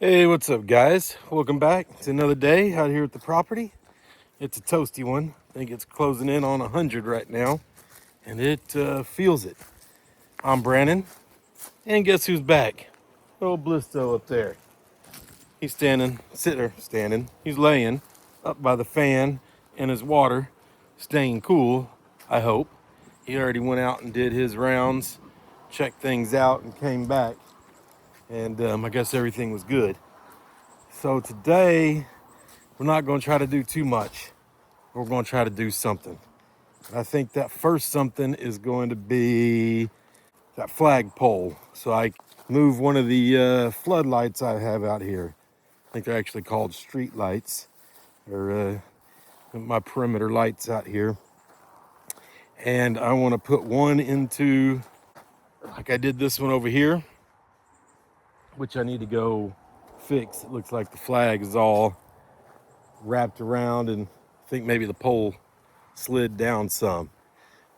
Hey, what's up, guys? Welcome back. It's another day out here at the property. It's a toasty one. I think it's closing in on 100 right now, and it feels it. I'm Brandon, and guess who's back? Old Blisto up there. He's standing. He's laying up by the fan in his water, staying cool, I hope. He already went out and did his rounds, checked things out, and came back, and I guess everything was good. So today, we're not going to try to do too much. We're going to try to do something. I think that first something is going to be that flagpole. So I move one of the floodlights I have out here. I think they're actually called street lights, or my perimeter lights out here. And I want to put one into, like I did this one over here, which I need to go fix. It looks like the flag is all wrapped around, and I think maybe the pole slid down some.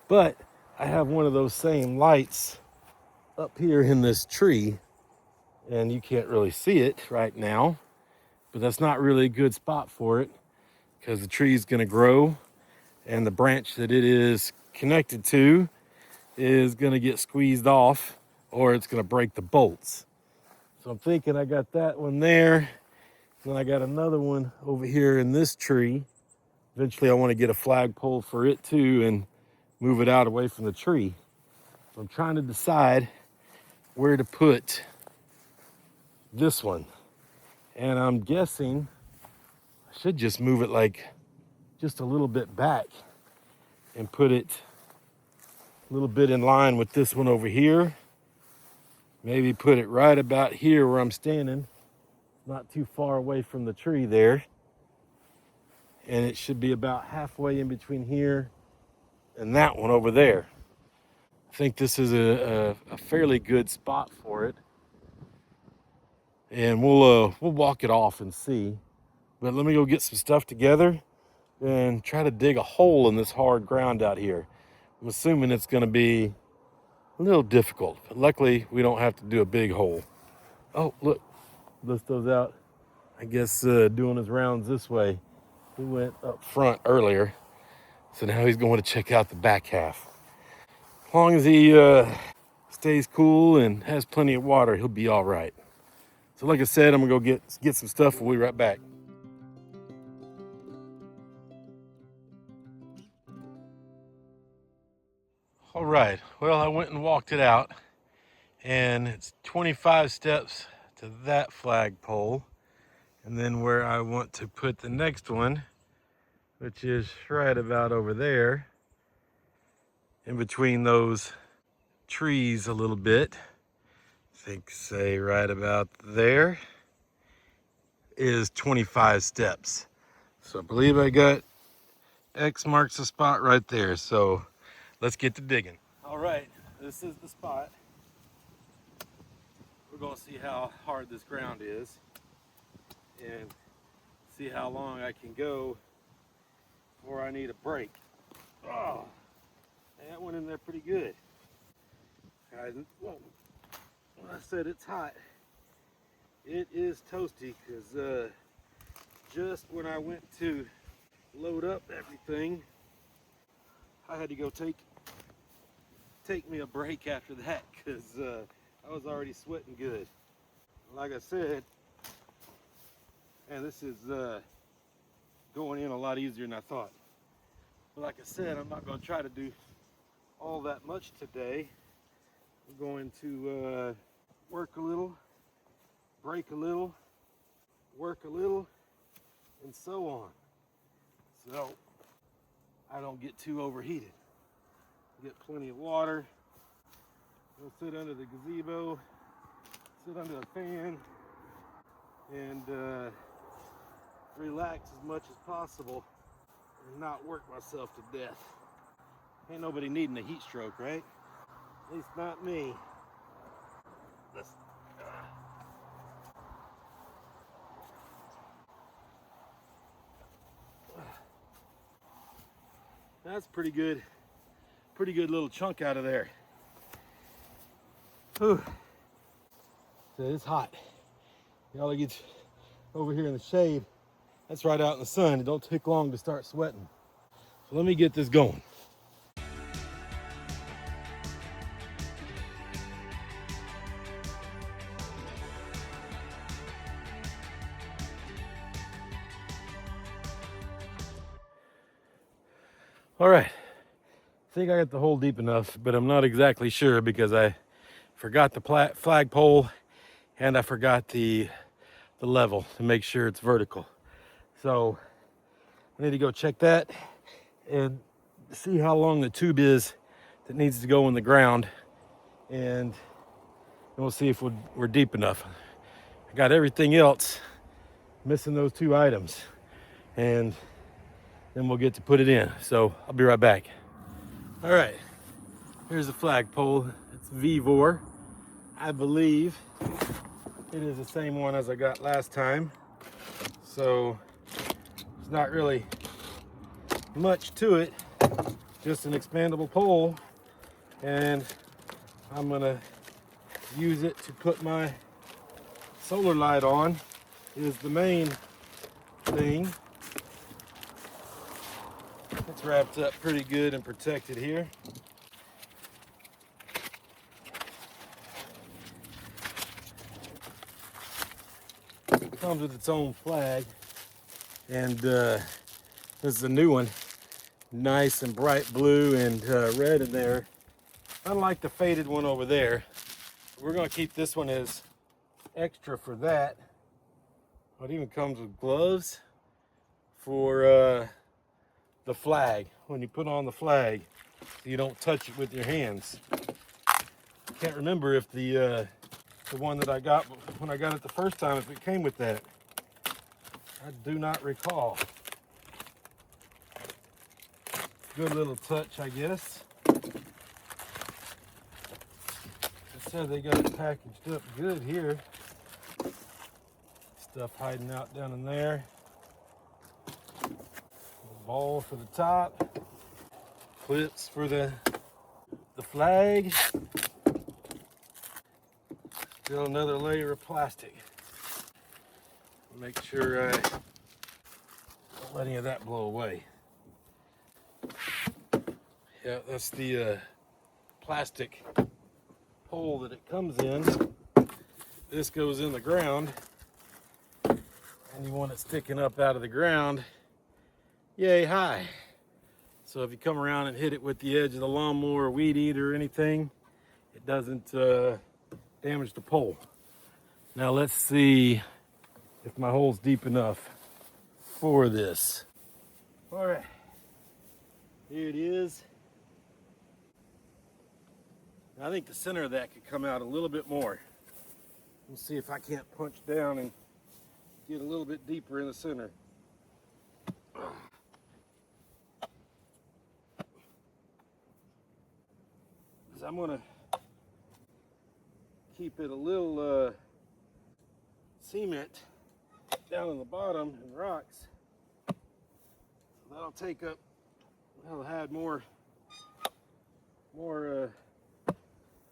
But I have one of those same lights up here in this tree, and you can't really see it right now, but that's not really a good spot for it because the tree is going to grow, and the branch that it is connected to is going to get squeezed off, or it's going to break the bolts. So I'm thinking I got that one there. Then I got another one over here in this tree. Eventually I want to get a flagpole for it too and move it out away from the tree. So I'm trying to decide where to put this one. And I'm guessing I should just move it like just a little bit back and put it a little bit in line with this one over here. Maybe put it right about here where I'm standing, not too far away from the tree there. And it should be about halfway in between here and that one over there. I think this is a fairly good spot for it. And we'll walk it off and see. But let me go get some stuff together and try to dig a hole in this hard ground out here. I'm assuming it's going to be a little difficult, but luckily we don't have to do a big hole. Oh, look, Listo's out, I guess, doing his rounds this way. He went up front earlier, so now he's going to check out the back half. As long as he stays cool and has plenty of water, he'll be all right. So like I said, I'm going to go get some stuff. We'll be right back. All right, well, I went and walked it out, and it's 25 steps to that flagpole, and then where I want to put the next one, which is right about over there, in between those trees a little bit. I think, say, right about there is 25 steps. So I believe I got X marks the spot right there. So let's get to digging. All right, this is the spot. We're gonna see how hard this ground is and see how long I can go before I need a break. Oh, that went in there pretty good. Well, when I said it's hot, it is toasty because just when I went to load up everything, I had to go take me a break after that because I was already sweating good. Like I said, and this is going in a lot easier than I thought. But like I said, I'm not going to try to do all that much today. I'm going to work a little, break a little, work a little, and so on. So I don't get too overheated. Get plenty of water. Go sit under the gazebo, sit under the fan, and relax as much as possible and not work myself to death. Ain't nobody needing a heat stroke, right? At least not me. That's pretty good little chunk out of there. Whew. So it's hot. Y'all get over here in the shade. That's right out in the sun. It don't take long to start sweating. So let me get this going. All right, I think I got the hole deep enough, but I'm not exactly sure because I forgot the flagpole and I forgot the level to make sure it's vertical. So I need to go check that and see how long the tube is that needs to go in the ground, and we'll see if we're deep enough. I got everything else, missing those two items, and then we'll get to put it in. So I'll be right back. All right, here's the flagpole. It's Vivor. I believe it is the same one as I got last time. So it's not really much to it, just an expandable pole, and I'm gonna use it to put my solar light on. Is the main thing. It's wrapped up pretty good and protected here. It comes with its own flag, and this is a new one, nice and bright blue and red in there, unlike the faded one over there. We're going to keep this one as extra for that. It even comes with gloves for the flag, when you put on the flag, so you don't touch it with your hands. Can't remember if the one that I got when I got it the first time, if it came with that. I do not recall. Good little touch, I guess. It said they got it packaged up good here. Stuff hiding out down in there. Ball for the top. Clips for the flag. Still another layer of plastic. Make sure I don't let any of that blow away. Yeah, that's the plastic hole that it comes in. This goes in the ground, and you want it sticking up out of the ground yay high. So if you come around and hit it with the edge of the lawnmower or weed eater or anything, it doesn't damage the pole. Now let's see if my hole's deep enough for this. All right, here it is. I think the center of that could come out a little bit more. We'll see if I can't punch down and get a little bit deeper in the center. Because I'm gonna keep it a little cement down in the bottom and rocks. That'll take up, that'll add more,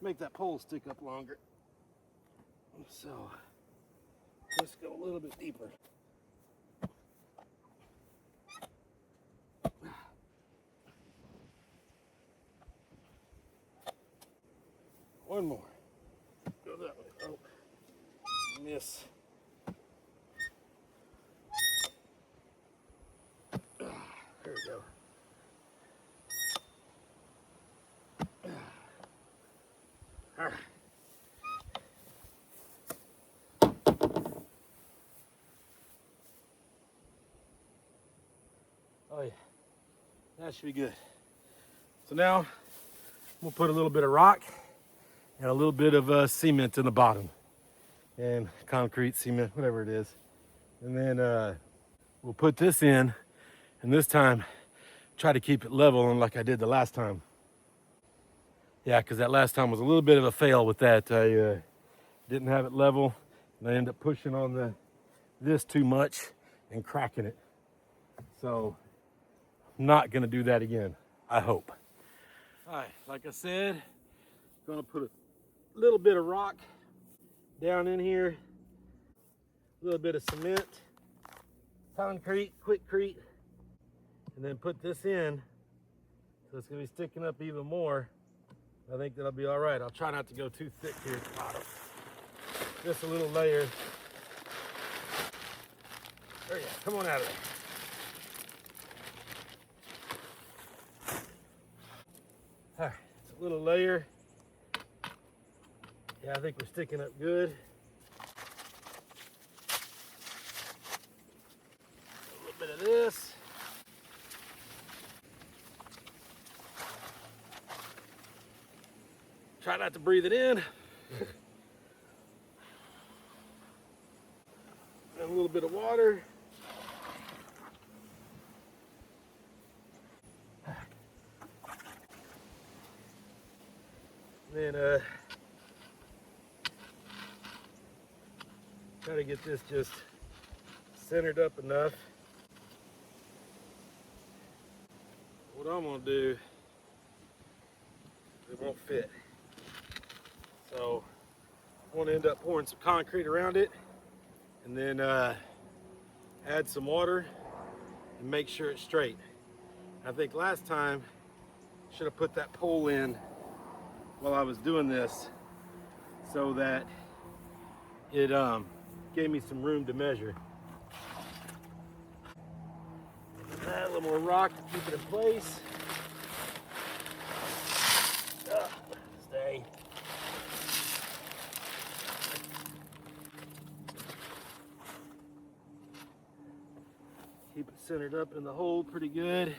make that pole stick up longer. So let's go a little bit deeper. One more. Go that way. Oh, miss. There we go. All right. Oh yeah, that should be good. So now we'll put a little bit of rock and a little bit of cement in the bottom, and concrete, cement, whatever it is. And then we'll put this in, and this time try to keep it level, and like I did the last time. Yeah, because that last time was a little bit of a fail with that. I didn't have it level, and I ended up pushing on this too much and cracking it. So I'm not gonna do that again, I hope. All right, like I said, gonna put a little bit of rock down in here a little bit of cement, concrete, quickcrete, and then put this in. So it's gonna be sticking up even more. I think that'll be all right. I'll try not to go too thick here at the bottom. Just a little layer. There you go, come on out of there. All right, it's a little layer. Yeah, I think we're sticking up good. A little bit of this. Try not to breathe it in. And a little bit of water. And then try to get this just centered up enough. What I'm gonna do, it won't fit. So I want to end up pouring some concrete around it and then add some water and make sure it's straight. I think last time I should have put that pole in while I was doing this so that it gave me some room to measure. Add a little more rock to keep it in place. Stay. Keep it centered up in the hole pretty good.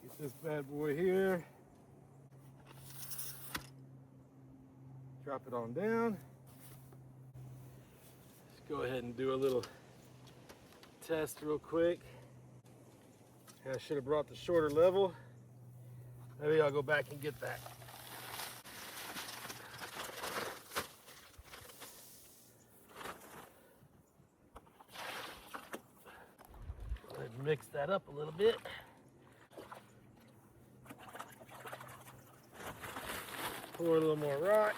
Get this bad boy here. Drop it on down. Let's go ahead and do a little test real quick. I should have brought the shorter level. Maybe I'll go back and get that. Go ahead and mix that up a little bit. Pour a little more rock.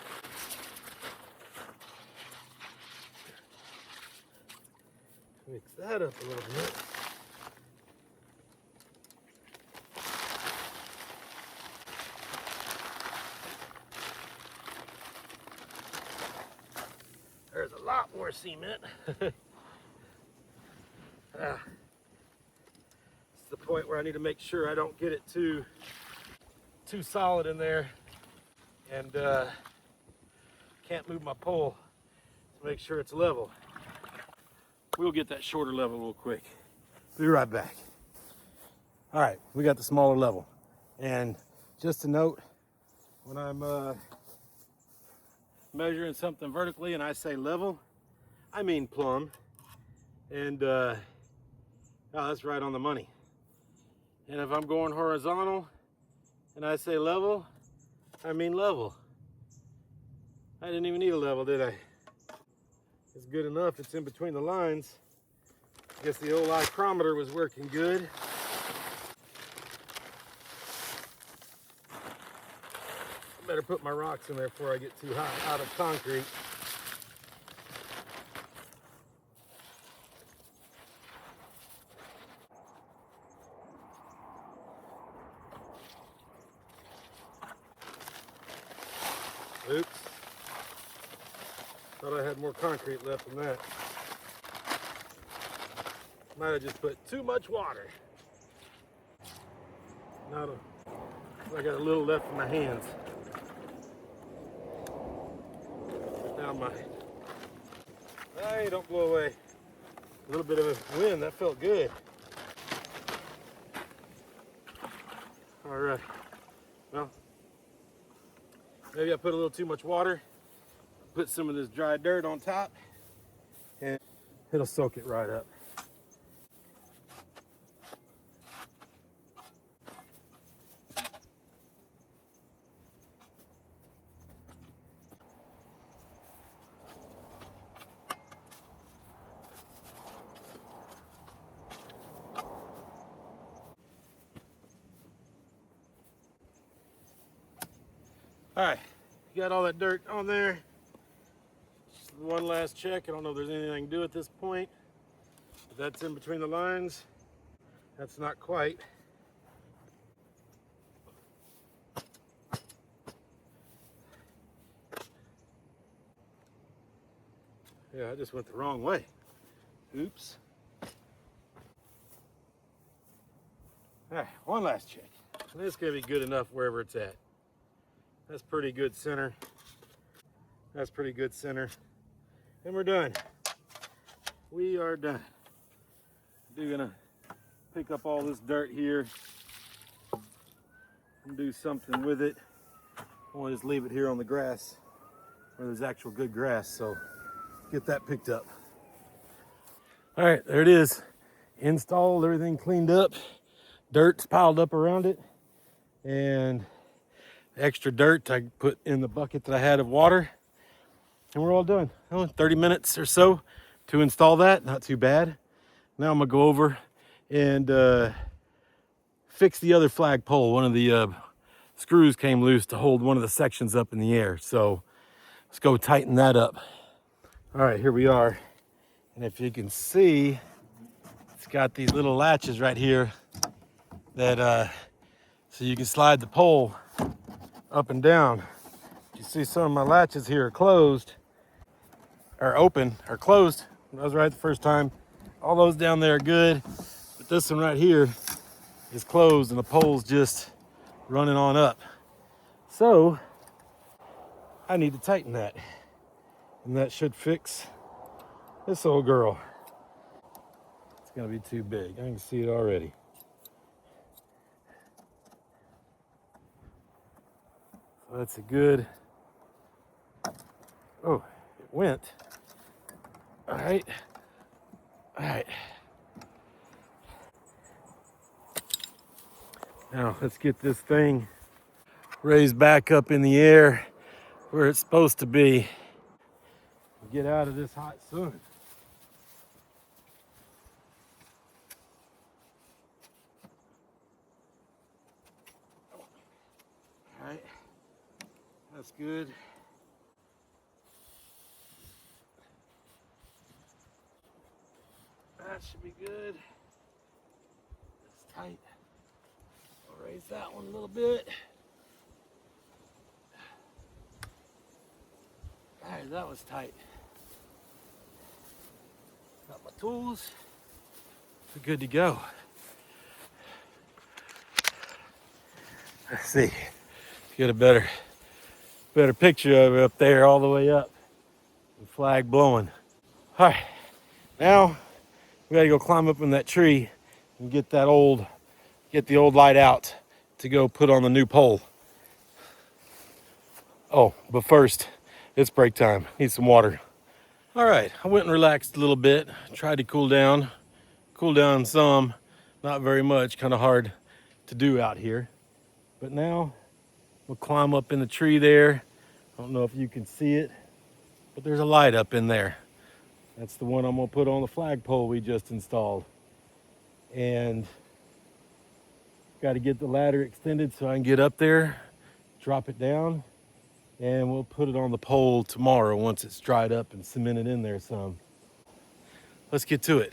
Mix that up a little bit. There's a lot more cement. It's the point where I need to make sure I don't get it too solid in there and can't move my pole to make sure it's level. We'll get that shorter level real quick. Be right back. All right, we got the smaller level. And just a note, when I'm measuring something vertically and I say level, I mean plumb. And oh, that's right on the money. And if I'm going horizontal and I say level, I mean level. I didn't even need a level, did I? It's good enough, it's in between the lines. I guess the old micrometer was working good. I better put my rocks in there before I get too hot out of concrete. Oops. Thought I had more concrete left than that. Might have just put too much water. Now I got a little left in my hands. Now hey, don't blow away. A little bit of a wind, that felt good. All right, well, maybe I put a little too much water. Put some of this dry dirt on top and it'll soak it right up. All right, you got all that dirt on there. Just one last check. I don't know if there's anything I can do at this point. But that's in between the lines. That's not quite. Yeah, I just went the wrong way. Oops. All right, one last check. And this is gonna be good enough wherever it's at. That's pretty good center. That's pretty good center. And we're done. We are done. I'm gonna pick up all this dirt here and do something with it. I want to just leave it here on the grass where there's actual good grass, so get that picked up. All right, there it is. Installed, everything cleaned up. Dirt's piled up around it, and extra dirt I put in the bucket that I had of water, and we're all done. 30 minutes or so to install that, not too bad. Now I'm gonna go over and fix the other flagpole. One of the screws came loose to hold one of the sections up in the air, so let's go tighten that up. All right, here we are, and if you can see, it's got these little latches right here that so you can slide the pole up and down. You see some of my latches here are closed, or open, or closed. I was right the first time. All those down there are good, but this one right here is closed and the pole's just running on up. So I need to tighten that, and that should fix this old girl. It's gonna be too big. I can see it already. So that's a good, oh, it went. All right. All right. Now let's get this thing raised back up in the air where it's supposed to be. Get out of this hot sun. All right, that's good. That should be good. It's tight. I'll raise that one a little bit. All right, that was tight. Got my tools. We're good to go. Let's see. Get a better picture of it up there, all the way up. The flag blowing. All right, now we gotta go climb up in that tree and get the old light out to go put on the new pole. Oh, but first, it's break time. Need some water. All right, I went and relaxed a little bit. Tried to cool down some, not very much, kind of hard to do out here. But now we'll climb up in the tree there. I don't know if you can see it, but there's a light up in there. That's the one I'm gonna put on the flagpole we just installed. And got to get the ladder extended so I can get up there, drop it down, and we'll put it on the pole tomorrow once it's dried up and cemented in there some. Let's get to it.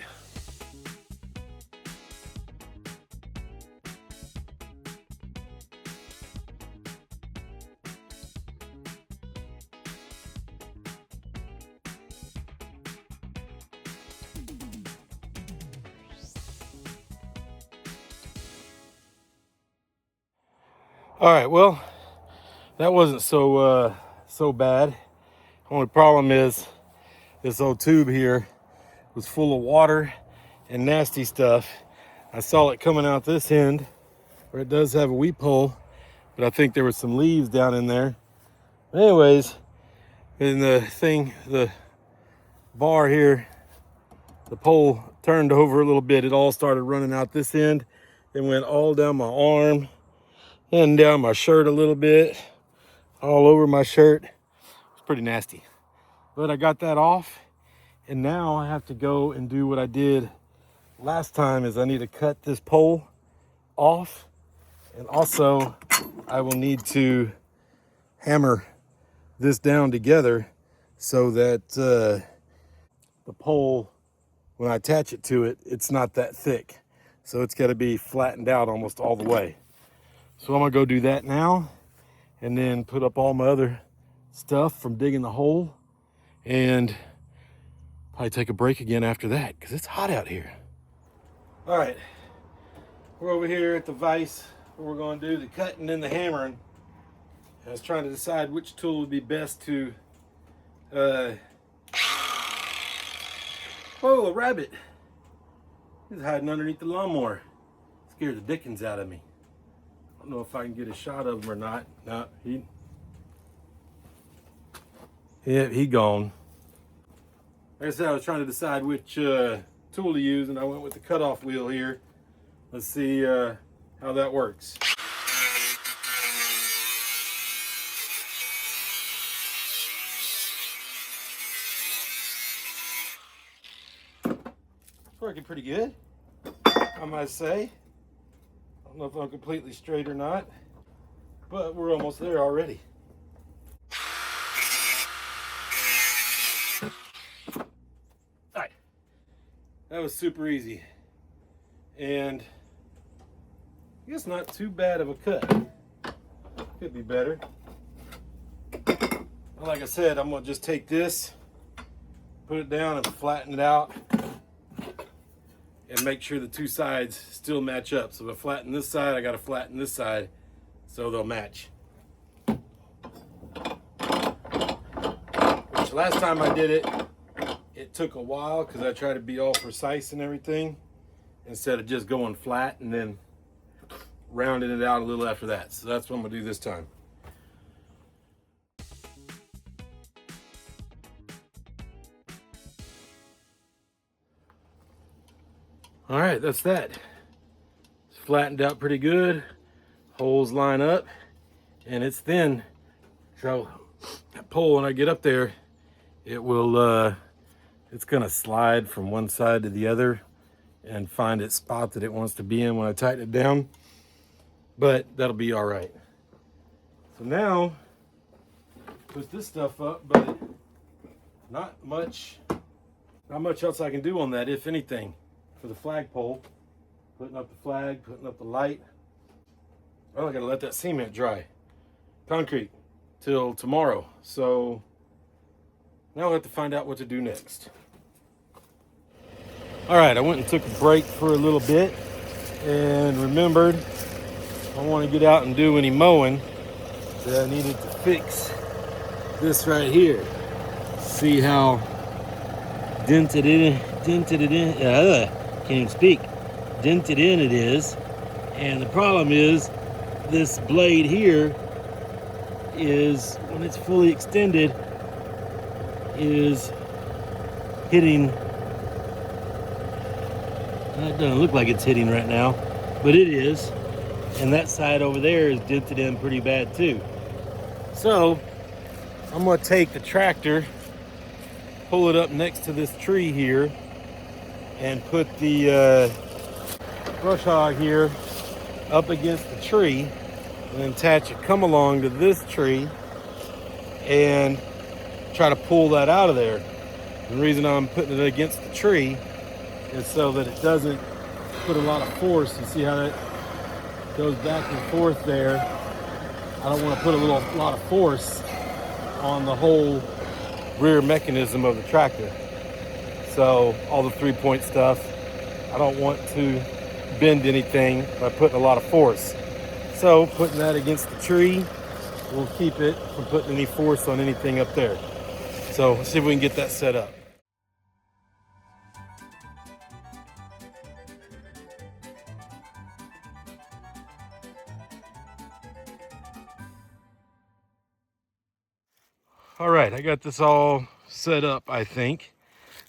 All right, well, that wasn't so bad. Only problem is this old tube here was full of water and nasty stuff. I saw it coming out this end where it does have a weep hole, but I think there was some leaves down in there. Anyways, in the bar here, the pole turned over a little bit. It all started running out this end. It went all down my arm and down my shirt a little bit, all over my shirt. It's pretty nasty. But I got that off, and now I have to go and do what I did last time, is I need to cut this pole off, and also I will need to hammer this down together so that the pole, when I attach it to it, it's not that thick. So it's got to be flattened out almost all the way. So I'm gonna go do that now, and then put up all my other stuff from digging the hole, and probably take a break again after that because it's hot out here. All right, we're over here at the vise where we're going to do the cutting and the hammering. I was trying to decide which tool would be best to whoa, a rabbit. He's hiding underneath the lawnmower. Scared the dickens out of me. I don't know if I can get a shot of him or not. No, he gone. Like I said, I was trying to decide which tool to use, and I went with the cutoff wheel here. Let's see how that works. It's working pretty good, I might say. I don't know if I'm completely straight or not, but we're almost there already. All right, that was super easy, and I guess not too bad of a cut. Could be better. Like I said, I'm gonna just take this, put it down and flatten it out, and make sure the two sides still match up. So if I flatten this side, I gotta flatten this side so they'll match. Which last time I did it, it took a while because I tried to be all precise and everything, instead of just going flat and then rounding it out a little after that. So that's what I'm gonna do this time. All right, that's that. It's flattened out pretty good. Holes line up, and it's thin. So that pole, when I get up there, it will, it's gonna slide from one side to the other and find its spot that it wants to be in when I tighten it down. But that'll be all right. So now, put this stuff up, but not much else I can do on that, if anything. For the flagpole, putting up the flag, putting up the light. Well, I gotta let that cement dry, concrete, till tomorrow. So now I'll have to find out what to do next. All right, I went and took a break for a little bit and remembered I want to get out and do any mowing, that I needed to fix this right here. See how dented in, can't even speak, dented in it is. And the problem is this blade here is, when it's fully extended, is hitting, it doesn't look like it's hitting right now, but it is. And that side over there is dented in pretty bad too. So I'm gonna take the tractor, pull it up next to this tree here, and put the brush hog here up against the tree, and then attach it come along to this tree and try to pull that out of there. The reason I'm putting it against the tree is so that it doesn't put a lot of force. You see how that goes back and forth there? I don't want to put a lot of force on the whole rear mechanism of the tractor. So all the 3-point stuff, I don't want to bend anything by putting a lot of force. So putting that against the tree will keep it from putting any force on anything up there. So let's see if we can get that set up. All right, I got this all set up, I think.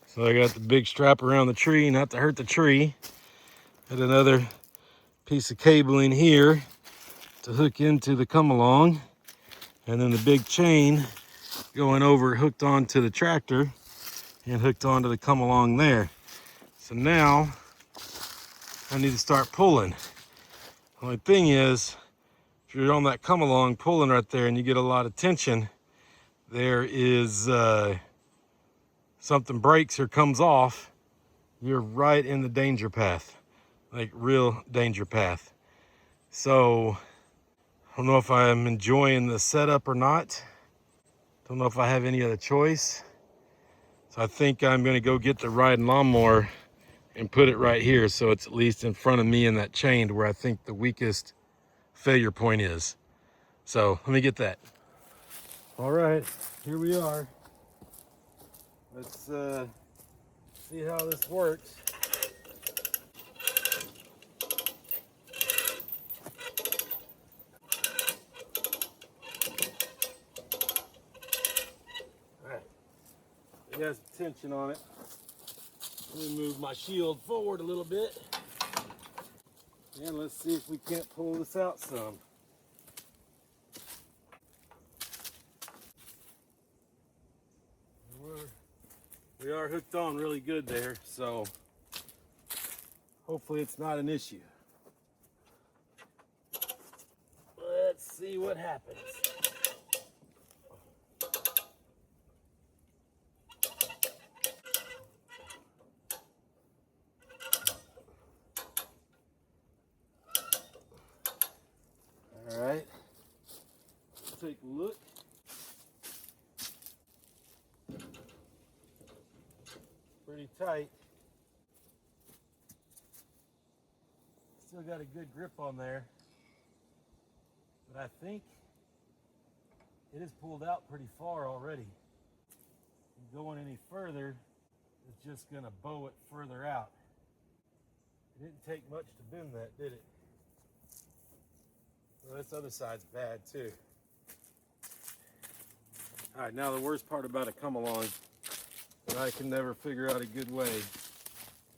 So I got the big strap around the tree, not to hurt the tree. Got another piece of cabling here to hook into the come along. And then the big chain going over, hooked onto the tractor and hooked onto the come along there. So now I need to start pulling. The only thing is, if you're on that come along pulling right there and you get a lot of tension, there is something breaks or comes off, you're right in the danger path, like real danger path. So I don't know if I'm enjoying the setup or not. Don't know if I have any other choice. So I think I'm gonna go get the riding lawnmower and put it right here so it's at least in front of me in that chain where I think the weakest failure point is. So let me get that. All right, here we are. Let's see how this works. All right, it has tension on it. Let me move my shield forward a little bit. And let's see if we can't pull this out some. We are hooked on really good there, so hopefully it's not an issue. Let's see what happens. All right, let's take a look. Pretty tight. Still got a good grip on there, but I think it is pulled out pretty far already. Going any further is just gonna bow it further out. It didn't take much to bend that, did it? Well, this other side's bad too. All right, now the worst part about a come along that I can never figure out a good way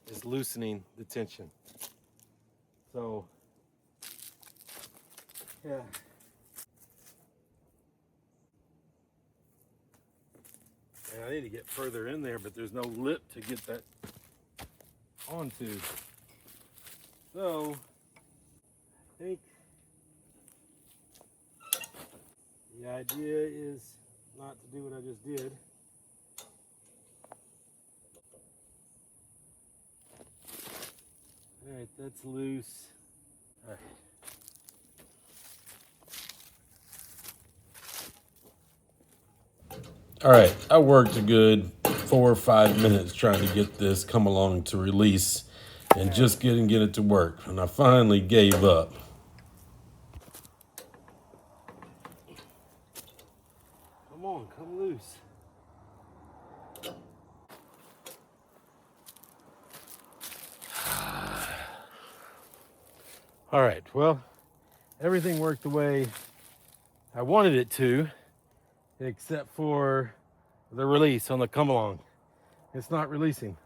is loosening the tension. So, yeah. And I need to get further in there, but there's no lip to get that onto. So, I think the idea is not to do what I just did. All right, that's loose. All right. All right, I worked a good 4 or 5 minutes trying to get this come along to release and just get it to work. And I finally gave up. Come on, come loose. All right, well, everything worked the way I wanted it to, except for the release on the come along. It's not releasing.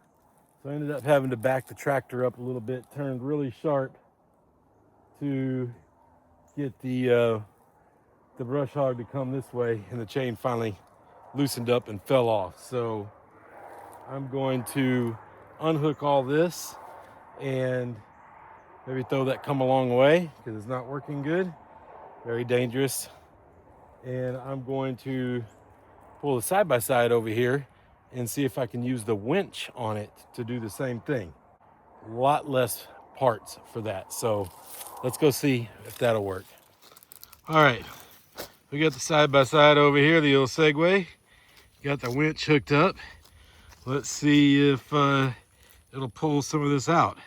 So I ended up having to back the tractor up a little bit, turned really sharp to get the brush hog to come this way, and the chain finally loosened up and fell off. So I'm going to unhook all this and maybe throw that come along away because it's not working good. Very dangerous. And I'm going to pull the side-by-side over here and see if I can use the winch on it to do the same thing. A lot less parts for that. So let's go see if that'll work. All right, we got the side-by-side over here, the old Segway. Got the winch hooked up. Let's see if it'll pull some of this out.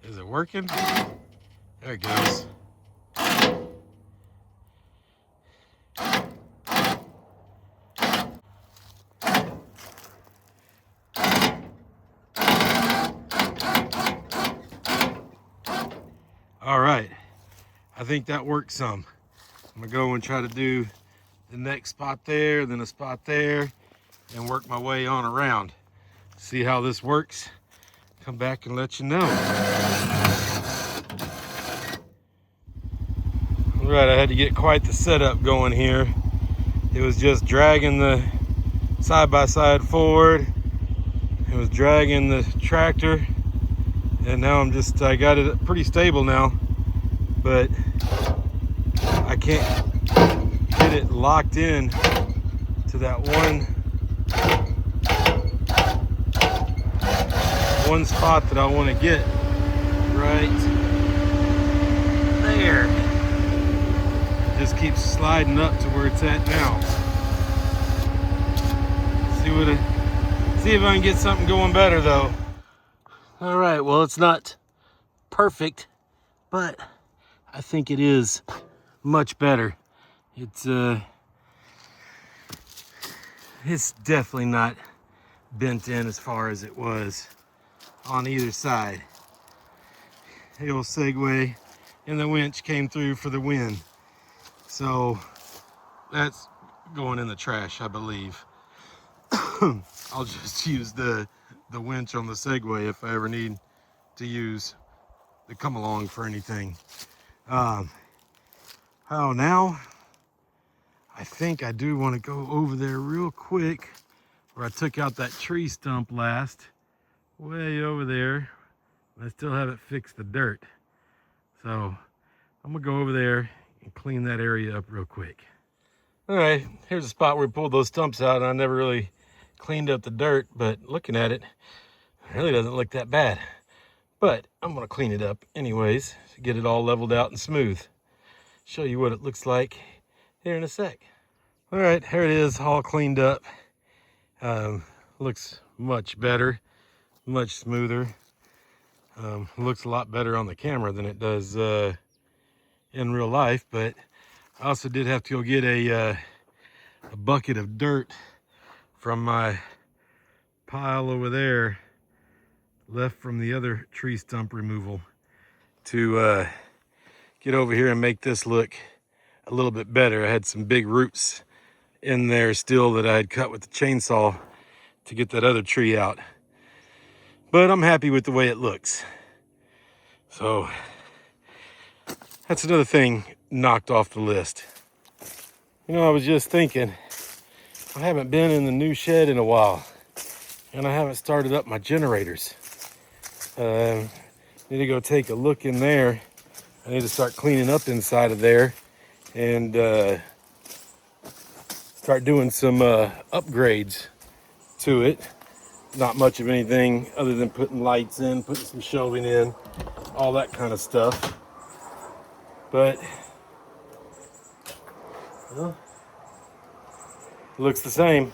Is it working? There it goes. All right, I think that worked some. I'm gonna go and try to do the next spot there, then a spot there, and work my way on around. See how this works. come back and let you know. All right, I had to get quite the setup going here. It was just dragging the side-by-side forward. It was dragging the tractor, and now I got it pretty stable now, but I can't get it locked in to that one spot that I want to get right there. It just keeps sliding up to where it's at now. See if I can get something going better though. All right, well, it's not perfect, but I think it is much better. It's definitely not bent in as far as it was on either side. The old Segway and the winch came through for the win. So that's going in the trash, I believe. I'll just use the winch on the Segway if I ever need to use the come along for anything. Now I think I do want to go over there real quick where I took out that tree stump last, way over there. I still haven't fixed the dirt. So I'm gonna go over there and clean that area up real quick. All right, here's a spot where we pulled those stumps out, and I never really cleaned up the dirt, but looking at it, it really doesn't look that bad. But I'm gonna clean it up anyways to get it all leveled out and smooth. Show you what it looks like here in a sec. All right, here it is, all cleaned up. Looks much better, much smoother. Looks a lot better on the camera than it does in real life, but I also did have to go get a bucket of dirt from my pile over there, left from the other tree stump removal, to get over here and make this look a little bit better. I had some big roots in there still that I had cut with the chainsaw to get that other tree out. But I'm happy with the way it looks. So that's another thing knocked off the list. You know, I was just thinking, I haven't been in the new shed in a while, and I haven't started up my generators. Need to go take a look in there. I need to start cleaning up inside of there and start doing some upgrades to it. Not much of anything other than putting lights in, putting some shelving in, all that kind of stuff. But, well, looks the same.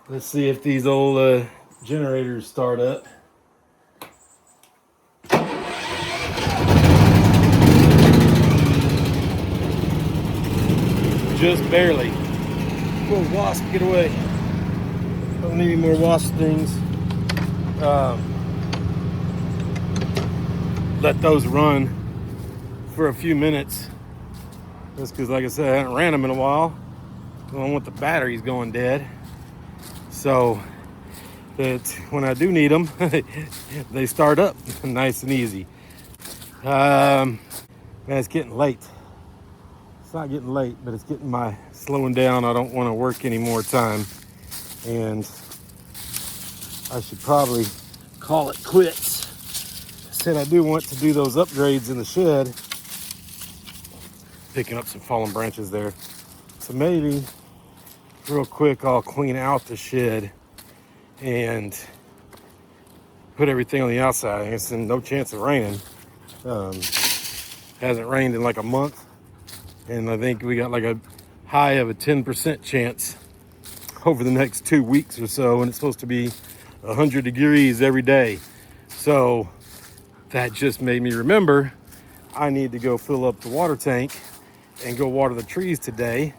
Let's see if these old generators start up. Just barely. Whoa, wasp, get away. Don't need any more wasp things. Let those run for a few minutes. Just because, like I said, I haven't ran them in a while. I don't want the batteries going dead. So that when I do need them, they start up nice and easy. Man, it's getting late. It's not getting late, but it's getting slowing down. I don't want to work any more time. And I should probably call it quits. I said I do want to do those upgrades in the shed. Picking up some fallen branches there. So maybe real quick I'll clean out the shed and put everything on the outside. It's no chance of raining. Hasn't rained in like a month, and I think we got like a high of a 10% chance over the next 2 weeks or so, and it's supposed to be 100 degrees every day. So that just made me remember I need to go fill up the water tank and go water the trees today,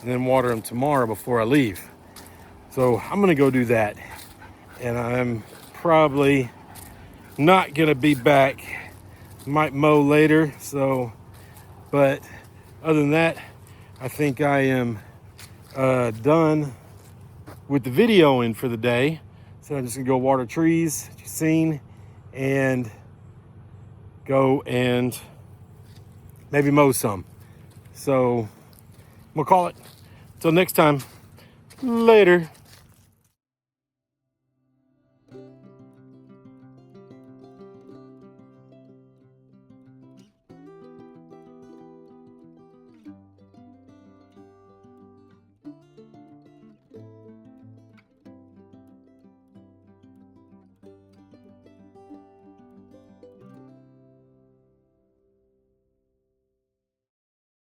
and then water them tomorrow before I leave. So I'm gonna go do that, and I'm probably not gonna be back. Might mow later. So, but other than that, I think I am done with the videoing for the day. So I'm just gonna go water trees, that you've seen, and go and maybe mow some. So we'll call it. Till next time, later.